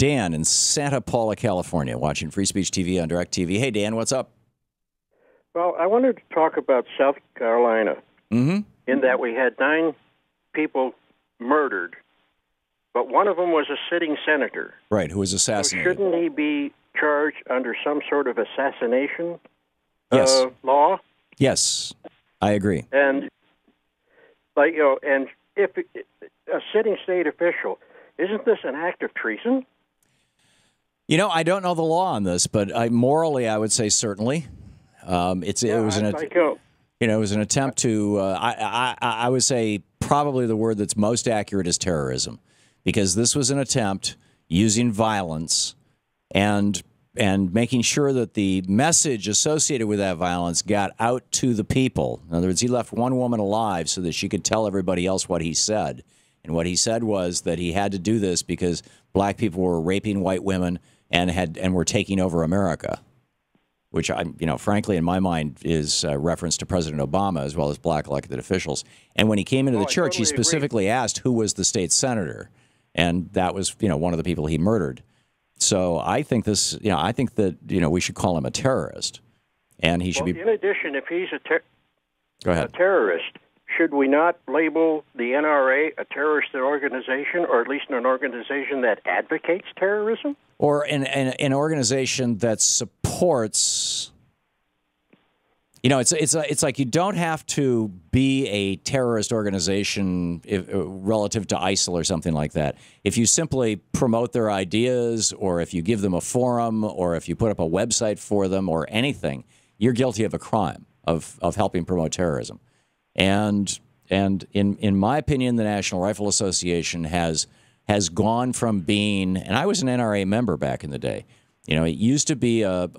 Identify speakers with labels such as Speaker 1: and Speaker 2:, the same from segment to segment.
Speaker 1: Dan in Santa Paula, California, watching Free Speech TV on DirecTV. Hey, Dan, what's up?
Speaker 2: Well, I wanted to talk about South Carolina in that we had 9 people murdered, but one of them was a sitting senator.
Speaker 1: Right, who was assassinated.
Speaker 2: So shouldn't he be charged under some sort of assassination law?
Speaker 1: Yes, I agree.
Speaker 2: And, and if a sitting state official, isn't this an act of treason?
Speaker 1: You know, I don't know the law on this, but morally, I would say certainly. It was an attempt to. I would say probably the word that's most accurate is terrorism, because this was an attempt using violence and making sure that the message associated with that violence got out to the people. In other words, he left one woman alive so that she could tell everybody else what he said. And what he said was that he had to do this because black people were raping white women and were taking over America, which frankly, in my mind, is a reference to President Obama as well as black elected officials. And when he came into the church, he specifically asked who was the state senator, and that was one of the people he murdered. So I think that we should call him a terrorist, and he should be.
Speaker 2: In addition, if he's
Speaker 1: a
Speaker 2: terrorist, should we not label the NRA a terrorist organization, or at least an organization that advocates terrorism?
Speaker 1: Or an organization that supports, it's like you don't have to be a terrorist organization relative to ISIL or something like that. If you simply promote their ideas, or if you give them a forum, or if you put up a website for them or anything, you're guilty of a crime of helping promote terrorism. And in my opinion, the National Rifle Association has gone from being, and I was an NRA member back in the day. It used to be a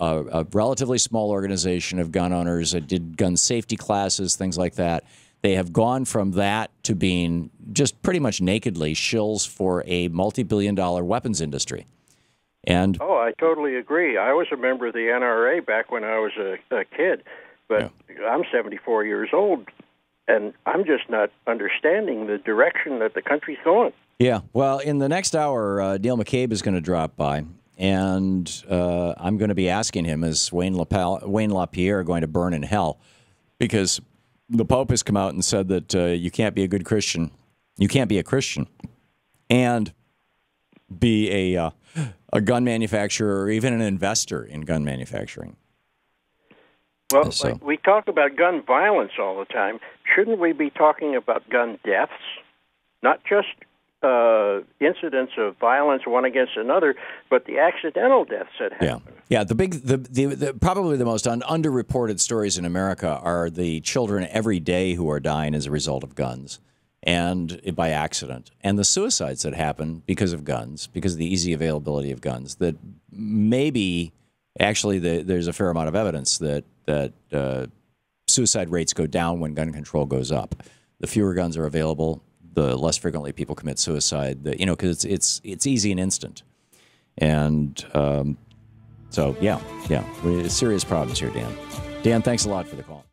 Speaker 1: relatively small organization of gun owners that did gun safety classes, things like that. They have gone from that to being just pretty much nakedly shills for a multi-billion-dollar weapons industry. And
Speaker 2: I totally agree. I was a member of the NRA back when I was a kid, but I'm 74 years old, and I'm just not understanding the direction that the country's going.
Speaker 1: Yeah, well, in the next hour, Neil McCabe is going to drop by, and I'm going to be asking him, is Wayne LaPierre going to burn in hell? Because the Pope has come out and said that you can't be a good Christian. You can't be a Christian and be a gun manufacturer or even an investor in gun manufacturing.
Speaker 2: Well, we talk about gun violence all the time. Shouldn't we be talking about gun deaths? Not just incidents of violence one against another, but the accidental deaths that happen.
Speaker 1: Yeah. The probably the most underreported stories in America are the children every day who are dying as a result of guns and by accident, and the suicides that happen because of guns, because of the easy availability of guns. That maybe actually there's a fair amount of evidence that suicide rates go down when gun control goes up. The fewer guns are available, the less frequently people commit suicide. Because it's easy and instant, and so serious problems here, Dan. Dan, thanks a lot for the call.